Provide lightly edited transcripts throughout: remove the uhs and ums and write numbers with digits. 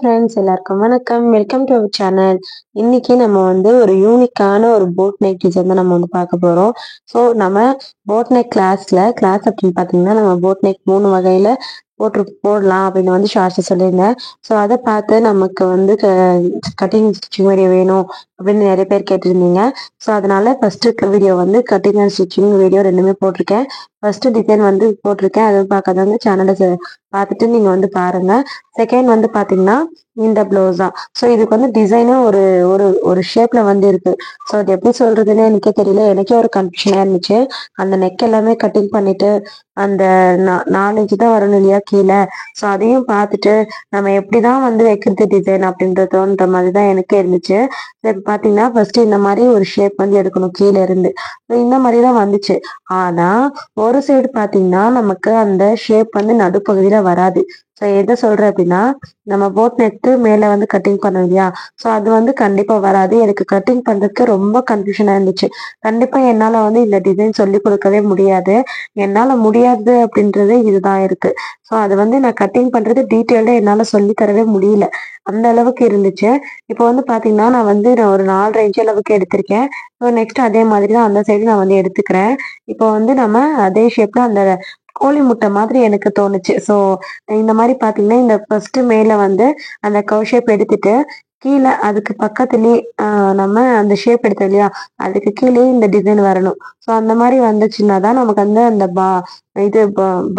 Friends, எல்லாருக்கும் வணக்கம். Welcome to our channel. இன்னைக்கு நம்ம ஒரு யூனிக்கான ஒரு போட் நெக் டிசைன் தான் நம்ம பார்க்க போறோம். ஸோ நம்ம போட் நெக் கிளாஸ் அப்படின்னு பார்த்தீங்கன்னா நம்ம போட் நெக் 3 வகையில போடலாம் அப்படின்னு ஷார்ட்ஸ் சொல்லியிருந்தேன். ஸோ அதை பார்த்து நமக்கு கட்டிங் ஸ்டிச்சிங் வீடியோ வேணும் அப்படின்னு நிறைய பேர் கேட்டிருந்தீங்க. ஸோ அதனால first video cutting and stitching video ரெண்டுமே போட்டிருக்கேன். ஃபர்ஸ்ட் டிசைன் போட்டிருக்கேன். அதை பார்க்காதவங்க சேனலை பார்த்துட்டு நீங்க பாருங்க. செகண்ட் பாத்தீங்கன்னா இந்த பிளவுஸ் தான். ஸோ இதுக்கு டிசைனும் ஒரு ஒரு ஒரு ஷேப்ல இருக்கு. ஸோ அது எப்படி சொல்றதுன்னு எனக்கே தெரியல. எனக்கே ஒரு கன்ஃபியூஷனா இருந்துச்சு. அந்த நெக் எல்லாமே கட்டிங் பண்ணிட்டு அந்த 4 இன்ச்சு தான் வரணும் இல்லையா கீழே. ஸோ அதையும் பார்த்துட்டு நம்ம எப்படிதான் வைக்கிறது டிசைன் அப்படின்றதுன்ற மாதிரி தான் எனக்கே இருந்துச்சு. இப்போ பாத்தீங்கன்னா ஃபர்ஸ்ட் இந்த மாதிரி ஒரு ஷேப் எடுக்கணும் கீழே இருந்து. இந்த மாதிரி தான் வந்துச்சு. ஆனா ஒரு சைடு பாத்தீங்கன்னா நமக்கு அந்த ஷேப் நடுப்பகுதியில வராது. ஸோ எதை சொல்றேன் அப்படின்னா நம்ம போட் நெக்கு மேல கட்டிங் பண்ணோம் இல்லையா. ஸோ அது கண்டிப்பா வராது. எனக்கு கட்டிங் பண்றதுக்கு ரொம்ப கன்ஃபியூஷனா இருந்துச்சு. கண்டிப்பா என்னால இந்த டிசைன் சொல்லி கொடுக்கவே முடியாது. என்னால முடியாது அப்படின்றது இதுதான் இருக்கு. ஸோ அது நான் கட்டிங் பண்றது டீட்டெயில்டா என்னால சொல்லி தரவே முடியல. அந்த அளவுக்கு இருந்துச்சு. இப்போ பாத்தீங்கன்னா நான் ஒரு 4 இன்ச் அளவுக்கு எடுத்திருக்கேன். நெக்ஸ்ட் அதே மாதிரி தான் அந்த சைடு நான் எடுத்துக்கிறேன். இப்போ நம்ம அதே ஷேப்ல அந்த கோழி முட்டை மாதிரி எனக்கு தோணுச்சு. ஸோ இந்த மாதிரி பாத்தீங்கன்னா இந்த ஃபர்ஸ்ட் மேல அந்த கவ் ஷேப் எடுத்துட்டு கீழே அதுக்கு பக்கத்துலயே நம்ம அந்த ஷேப் எடுத்தோம் இல்லையா அதுக்கு கீழே இந்த டிசைன் வரணும். ஸோ அந்த மாதிரி வந்துச்சுன்னா தான் நமக்கு அந்த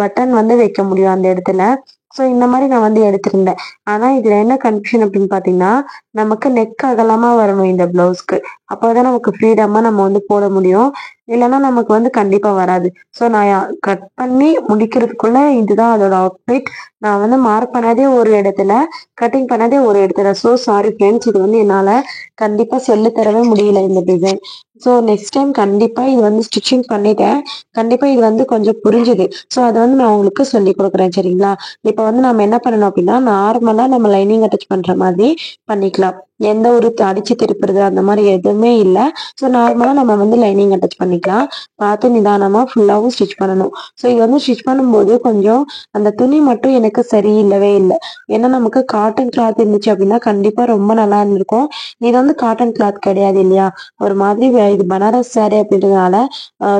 பட்டன் வைக்க முடியும் அந்த இடத்துல. ஸோ இந்த மாதிரி நான் எடுத்திருந்தேன். ஆனா இதுல என்ன கன்ஃபியூஷன் அப்படின்னு பாத்தீங்கன்னா நமக்கு நெக் அகலமா வரணும் இந்த பிளவுஸ்க்கு. அப்போதான் நமக்கு ஃப்ரீடமா நம்ம போட முடியும். இல்லைன்னா நமக்கு கண்டிப்பா வராது. ஸோ நான் கட் பண்ணி முடிக்கிறதுக்குள்ள இதுதான் அதோட அவுட்ஃபிட். நான் மார்க் பண்ணதே ஒரு இடத்துல, கட்டிங் பண்ணதே ஒரு இடத்துல. ஸோ சாரி ஃப்ரெண்ட்ஸ், இது என்னால கண்டிப்பா சொல்லி தரவே முடியல இந்த டிசைன். ஸோ நெக்ஸ்ட் டைம் கண்டிப்பா இது ஸ்டிச்சிங் பண்ணிட்டேன். கண்டிப்பா இது கொஞ்சம் புரிஞ்சுது. ஸோ அதை நான் உங்களுக்கு சொல்லி கொடுக்குறேன். சரிங்களா? இப்ப நம்ம என்ன பண்ணணும் அப்படின்னா நார்மலா நம்ம லைனிங் அட்டாச் பண்ற மாதிரி பண்ணிக்கலாம். எந்த ஒரு அடிச்சு திருப்புறது அந்த மாதிரி எதுவுமே இல்லை. ஸோ நார்மலா நம்ம லைனிங் அட்டாச் பண்ணிக்கலாம். பார்த்து நிதானமா ஃபுல்லாவும் ஸ்டிச் பண்ணணும். ஸோ இது ஸ்டிச் பண்ணும்போது கொஞ்சம் அந்த துணி மட்டும் எனக்கு சரியில்லவே இல்லை. ஏன்னா நமக்கு காட்டன் கிளாத் இருந்துச்சு அப்படின்னா கண்டிப்பா ரொம்ப நல்லா இருந்திருக்கும். இது காட்டன் கிளாத் கிடையாது இல்லையா. ஒரு மாதிரி இது பனாரஸ் சாரி அப்படின்றதுனால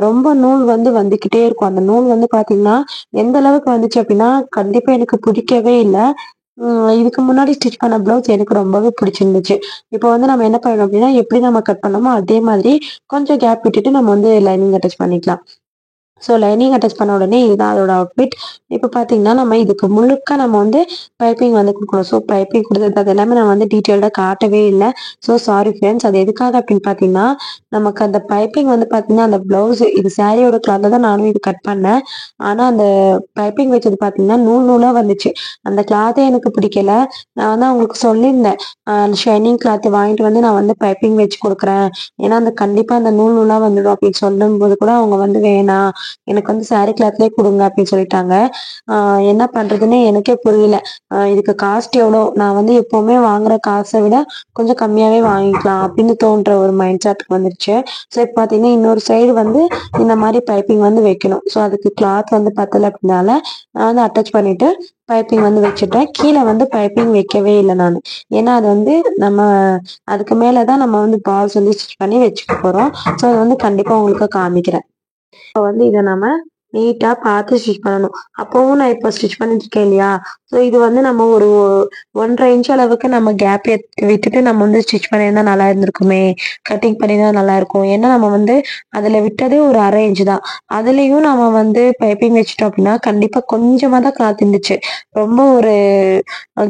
ரொம்ப நூல் வந்துகிட்டே இருக்கும். அந்த நூல் பாத்தீங்கன்னா எந்த அளவுக்கு வந்துச்சு அப்படின்னா கண்டிப்பா எனக்கு பிடிக்கவே இல்லை. இதுக்கு முன்னாடி ஸ்டிச் பண்ண பிளவுஸ் எனக்கு ரொம்பவே பிடிச்சிருந்துச்சு. இப்போ நம்ம என்ன பண்ணணும் அப்படின்னா எப்படி நம்ம கட் பண்ணோமோ அதே மாதிரி கொஞ்சம் கேப் விட்டுட்டு நம்ம லைனிங் அட்டாச் பண்ணிக்கலாம். ஸோ லைனிங் அட்டாச் பண்ண உடனே இதுதான் அதோட அவுட்ஃபிட். இப்போ பார்த்தீங்கன்னா நம்ம இதுக்கு முழுக்க நம்ம பைப்பிங் கொடுக்கணும். ஸோ பைப்பிங் கொடுத்தது அது எல்லாமே நான் டீட்டெயில்டாக காட்டவே இல்லை. So sorry friends. அது எதுக்காக அப்படின்னு பார்த்தீங்கன்னா நமக்கு அந்த பைப்பிங் பார்த்தீங்கன்னா அந்த பிளவுஸ் இது சாரியோட கிளாத்ல தான் நானும் இது கட் பண்ணேன். ஆனால் அந்த பைப்பிங் வச்சது பார்த்தீங்கன்னா நூலாக வந்துச்சு. அந்த கிளாத்தே எனக்கு பிடிக்கல. நான் அவங்களுக்கு சொல்லியிருந்தேன் ஷைனிங் கிளாத் வாங்கிட்டு நான் பைப்பிங் வச்சு கொடுக்குறேன். ஏன்னா கண்டிப்பா அந்த நூலாக வந்துடும் அப்படின்னு சொல்லும் போது கூட அவங்க வேணாம் எனக்கு சாரி கிளாத்லயே கொடுங்க அப்படின்னு சொல்லிட்டாங்க. என்ன பண்றதுன்னு எனக்கே புரியல. இதுக்கு காஸ்ட் எவ்வளோ, நான் எப்பவுமே வாங்குற காசை விட கொஞ்சம் கம்மியாவே வாங்கிக்கலாம் அப்படின்னு தோன்ற ஒரு மைண்ட் செட்டுக்கு வந்துருச்சு. ஸோ இப்போ பாத்தீங்கன்னா இன்னொரு சைடு இந்த மாதிரி பைப்பிங் வைக்கணும். ஸோ அதுக்கு கிளாத் பத்தல அப்படின்னால நான் அட்டாச் பண்ணிட்டு பைப்பிங் வச்சுட்டேன். கீழே பைப்பிங் வைக்கவே இல்லை நான். ஏன்னா அது நம்ம அதுக்கு மேலதான் நம்ம பால்ஸ் ஸ்டிச் பண்ணி வச்சுக்க போறோம். ஸோ அது கண்டிப்பா உங்களுக்கு காமிக்கிறேன். இப்போ இதை நம்ம நீட்டா பார்த்து ஸ்டிச் பண்ணணும். அப்பவும் நான் இப்போ ஸ்டிச் பண்ணிட்டு இருக்கேன் இல்லையா. ஸோ இது நம்ம ஒரு 1.5 இன்ச் அளவுக்கு நம்ம கேப் விட்டுட்டு நம்ம ஸ்டிச் பண்ணியிருந்தா நல்லா இருந்திருக்குமே, கட்டிங் பண்ணியிருந்தா நல்லா இருக்கும். ஏன்னா நம்ம அதுல விட்டதே ஒரு 1/2 இன்ச் தான். அதுலயும் நம்ம பைப்பிங் வச்சுட்டோம் அப்படின்னா கண்டிப்பா கொஞ்சமா தான் கிளாத் இருந்துச்சு. ரொம்ப ஒரு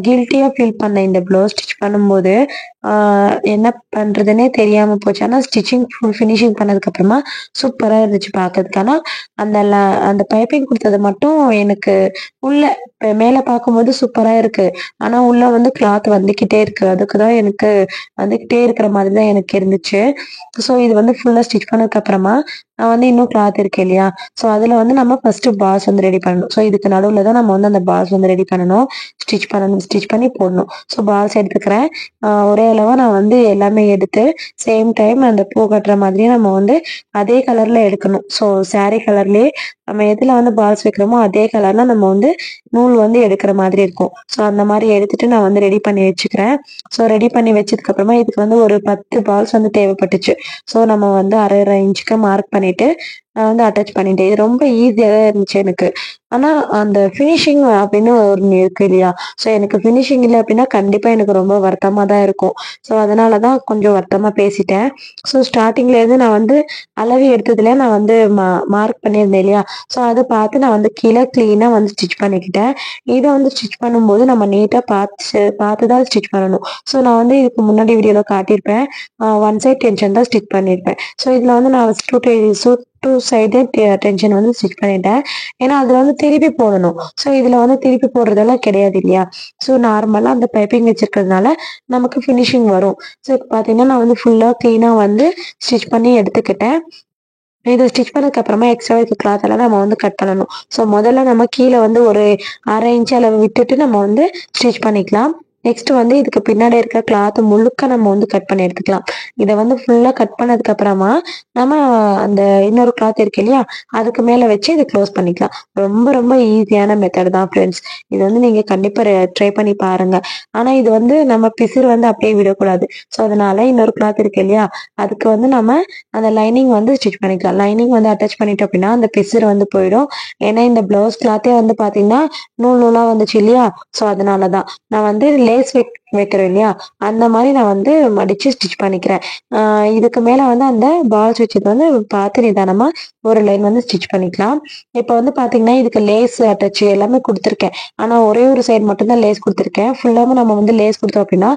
கில்ட்டியா ஃபீல் பண்ணேன் இந்த பிளவுஸ் ஸ்டிச் பண்ணும்போது. என்ன பண்றதுன்னே தெரியாம போச்சு. ஆனா ஸ்டிச்சிங் ஃபுல் ஃபினிஷிங் பண்ணதுக்கு அப்புறமா சூப்பரா இருந்துச்சு பாக்குறதுக்கு. ஆனா அந்த பைப்பிங் கொடுத்தது மட்டும் எனக்கு உள்ள மேல பார்க்கும்போது சூப்பரா இருக்கு. ஆனா உள்ள கிளாத் வந்துகிட்டே இருக்கு. அதுக்குதான் எனக்கு வந்துகிட்டே இருக்கிற மாதிரிதான் எனக்கு இருந்துச்சு. ஸோ இது ஃபுல்லா ஸ்டிச் பண்ணதுக்கு அப்புறமா நான் இன்னும் கிளாத் இருக்கு இல்லையா. ஸோ அதுல நம்ம ஃபர்ஸ்ட் பாஸ் ரெடி பண்ணணும். ஸோ இதுக்கு நடுவுல தான் நம்ம அந்த பாஸ் ரெடி பண்ணணும், ஸ்டிச் பண்ணி போடணும். ஸோ பால்ஸ் எடுத்துக்கிறேன். ஒரே அளவா நான் எல்லாமே எடுத்து சேம் டைம் அந்த பூ கட்டுற மாதிரியே நம்ம அதே கலர்ல எடுக்கணும். ஸோ சாரி கலர்லயே நம்ம எதுல வந்து பால்ஸ் வைக்கிறோமோ அதே கலர்ல நம்ம வந்து நூல் வந்து எடுக்கிற மாதிரி இருக்கும். ஸோ அந்த மாதிரி எடுத்துட்டு நான் வந்து ரெடி பண்ணி வச்சுக்கிறேன். ஸோ ரெடி பண்ணி வச்சதுக்கு அப்புறமா இதுக்கு வந்து ஒரு 10 பால்ஸ் வந்து தேவைப்பட்டுச்சு. ஸோ நம்ம வந்து அரை அரை இன்ச்சுக்கு மார்க் பண்ணிட்டு நான் வந்து அட்டாச் பண்ணிட்டேன். இது ரொம்ப ஈஸியா தான் இருந்துச்சு எனக்கு. ஆனா அந்த ஃபினிஷிங் அப்படின்னு ஒண்ணு இருக்கு இல்லையா? ஸோ எனக்கு ஃபினிஷிங் இல்ல அப்படின்னா கண்டிப்பா எனக்கு ரொம்ப வருத்தமா தான் இருக்கும். ஸோ அதனால தான் கொஞ்சம் வருத்தமா பேசிட்டேன். ஸோ ஸ்டார்ட்டிங்ல இருந்து நான் வந்து அளவு எடுத்ததுல நான் வந்து மார்க் பண்ணியிருந்தேன் இல்லையா? ஸோ அத பார்த்து நான் வந்து கீழே கிளீனா வந்து ஸ்டிச் பண்ணிக்கிட்டேன். இதை வந்து ஸ்டிச் பண்ணும்போது நம்ம நீட்டா பார்த்து தான் ஸ்டிச் பண்ணணும். ஸோ நான் வந்து இதுக்கு முன்னாடி வீடியோல காட்டியிருப்பேன். ஒன் சைட் டென்ஷன் தான் ஸ்டிச் பண்ணியிருப்பேன். ஸோ இதுல வந்து நான் டூ சைடு டென்ஷன் வந்து ஸ்டிச் பண்ணிட்டேன். ஏன்னா அதுல வந்து திருப்பி போடணும். ஸோ இதுல வந்து திருப்பி போடுறதெல்லாம் கிடையாது இல்லையா? ஸோ நார்மலா அந்த பைப்பிங் வச்சிருக்கிறதுனால நமக்கு ஃபினிஷிங் வரும். ஸோ இப்போ பார்த்தீங்கன்னா நான் வந்து ஃபுல்லா கிளீனா வந்து ஸ்டிச் பண்ணி எடுத்துக்கிட்டேன். இதை ஸ்டிச் பண்ணதுக்கு அப்புறமா எக்ஸ்ட்ரா இருக்க கிளாத் எல்லாம் நம்ம வந்து கட் பண்ணணும். ஸோ முதல்ல நம்ம கீழே வந்து ஒரு அரை இன்ச் அளவு விட்டுட்டு நம்ம வந்து ஸ்டிச் பண்ணிக்கலாம். நெக்ஸ்ட் வந்து இதுக்கு பின்னாடி இருக்க கிளாத் முழுக்க நம்ம வந்து கட் பண்ணி எடுத்துக்கலாம். இதை வந்து ஃபுல்லா கட் பண்ணதுக்கு அப்புறமா நம்ம அந்த இன்னொரு கிளாத் இருக்கு இல்லையா? அதுக்கு மேல வச்சு இதை க்ளோஸ் பண்ணிக்கலாம். ரொம்ப ரொம்ப ஈஸியான மெத்தட் தான் ஃப்ரெண்ட்ஸ். இது வந்து நீங்க கண்டிப்பா ட்ரை பண்ணி பாருங்க. ஆனா இது வந்து நம்ம பிசிறு வந்து அப்படியே விடக்கூடாது. ஸோ அதனால இன்னொரு கிளாத் இருக்கு இல்லையா? அதுக்கு வந்து நம்ம அந்த லைனிங் வந்து ஸ்டிச் பண்ணிக்கலாம். லைனிங் வந்து அட்டாச் பண்ணிட்டோம் அப்படின்னா அந்த பிசிறு வந்து போயிடும். ஏன்னா இந்த பிளவுஸ் கிளாத்தே வந்து பாத்தீங்கன்னா நூல் நூலா வந்துச்சு இல்லையா? ஸோ அதனாலதான் நான் வந்து லேஸ் வைக்கிறேன் இல்லையா? அந்த மாதிரி நான் வந்து மடிச்சு ஸ்டிச் பண்ணிக்கிறேன். இதுக்கு மேல வந்து அந்த பால்ஸ் வச்சது வந்து பார்த்து நிதானமா ஒரு லைன் வந்து ஸ்டிச் பண்ணிக்கலாம். இப்போ வந்து பாத்தீங்கன்னா இதுக்கு லேஸ் அட்டாச் எல்லாமே கொடுத்துருக்கேன். ஆனா ஒரே ஒரு சைடு மட்டும் தான் லேஸ் கொடுத்துருக்கேன். ஃபுல்லாம நம்ம வந்து லேஸ் கொடுத்தோம் அப்படின்னா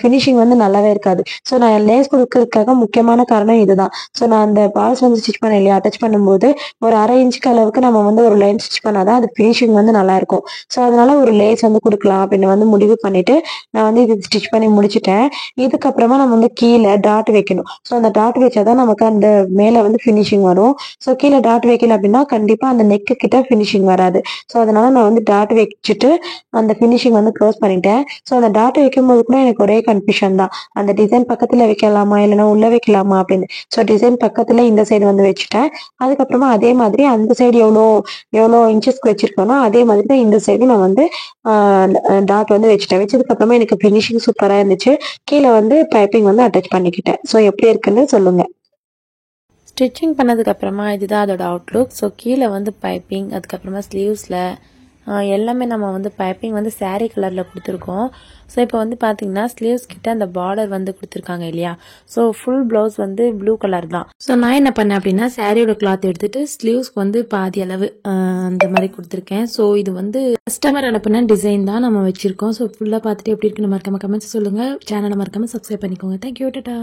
ஃபினிஷிங் வந்து நல்லாவே இருக்காது. ஸோ நான் லேஸ் கொடுக்கறதுக்காக முக்கியமான காரணம் இதுதான். ஸோ நான் அந்த பால்ஸ் வந்து ஸ்டிச் பண்ண இல்லையா? அட்டாச் பண்ணும்போது ஒரு அரை இன்ச்சுக்கு அளவுக்கு நம்ம வந்து ஒரு லைன் ஸ்டிச் பண்ணாதான் அது ஃபினிஷிங் வந்து நல்லா இருக்கும். ஸோ அதனால ஒரு லேஸ் வந்து கொடுக்கலாம் அப்படின்னு வந்து முடிவு பண்ணிட்டு நான் வந்து இது ஸ்டிச் பண்ணி முடிச்சுட்டேன். இதுக்கப்புறமா நம்ம வந்து கீழே டாட் வைக்கணும். ஸோ அந்த டாட் வச்சாதான் நமக்கு அந்த மேல வந்து ஃபினிஷிங் வரும். ஸோ கீழே டாட் வைக்கல அப்படின்னா கண்டிப்பா அந்த நெக்கு கிட்ட ஃபினிஷிங் வராது. ஸோ அதனால நான் வந்து டாட் வச்சுட்டு அந்த ஃபினிஷிங் வந்து க்ளோஸ் பண்ணிட்டேன். ஸோ அந்த டாட் வைக்கும்போது கூட எனக்கு ஒரே கன்ஃபியூஷன் தான். அந்த டிசைன் பக்கத்துல வைக்கலாமா இல்லைன்னா உள்ள வைக்கலாமா அப்படின்னு. ஸோ டிசைன் பக்கத்துல இந்த சைடு வந்து வச்சுட்டேன். அதுக்கப்புறமா அதே மாதிரி அந்த சைடு எவ்வளோ இன்ச்சஸ்க்கு வச்சிருக்கோனோ அதே மாதிரி தான் இந்த சைடு நான் வந்து டாட் வந்து வச்சுட்டேன். வச்சதுக்கு அப்புறமா எனக்கு ஃபினிஷிங் சூப்பரா இருந்துச்சு. கீழே வந்து பைப்பிங் வந்து அட்டாச் பண்ணிக்கிட்டேன். ஸோ எப்படி இருக்குன்னு சொல்லுங்க. ஸ்டிச்சிங் பண்ணதுக்கு அப்புறமா இதுதான் அதோட அவுட்லுக். ஸோ கீழே வந்து பைப்பிங், அதுக்கப்புறமா ஸ்லீவ்ஸில் எல்லாமே நம்ம வந்து பைப்பிங் வந்து saree கலரில் கொடுத்துருக்கோம். ஸோ இப்போ வந்து பார்த்தீங்கன்னா ஸ்லீவ்ஸ் கிட்ட அந்த பார்டர் வந்து கொடுத்துருக்காங்க இல்லையா? ஸோ ஃபுல் ப்ளவுஸ் வந்து ப்ளூ கலர் தான். ஸோ நான் என்ன பண்ணேன் அப்படின்னா சாரியோட கிளாத் எடுத்துட்டு ஸ்லீவ்ஸ்க்கு வந்து பாதி அளவு அந்த மாதிரி கொடுத்துருக்கேன். ஸோ இது வந்து கஸ்டமர் அனுப்பின டிசைன் தான் நம்ம வச்சிருக்கோம். ஸோ ஃபுல்லாக பார்த்துட்டு எப்படி இருக்குன்னு மறக்காம கமெண்ட்ஸ் சொல்லுங்கள். சேனலை மறக்காம சப்ஸ்கிரைப் பண்ணிக்கோங்க. தேங்க்யூ, டாடா.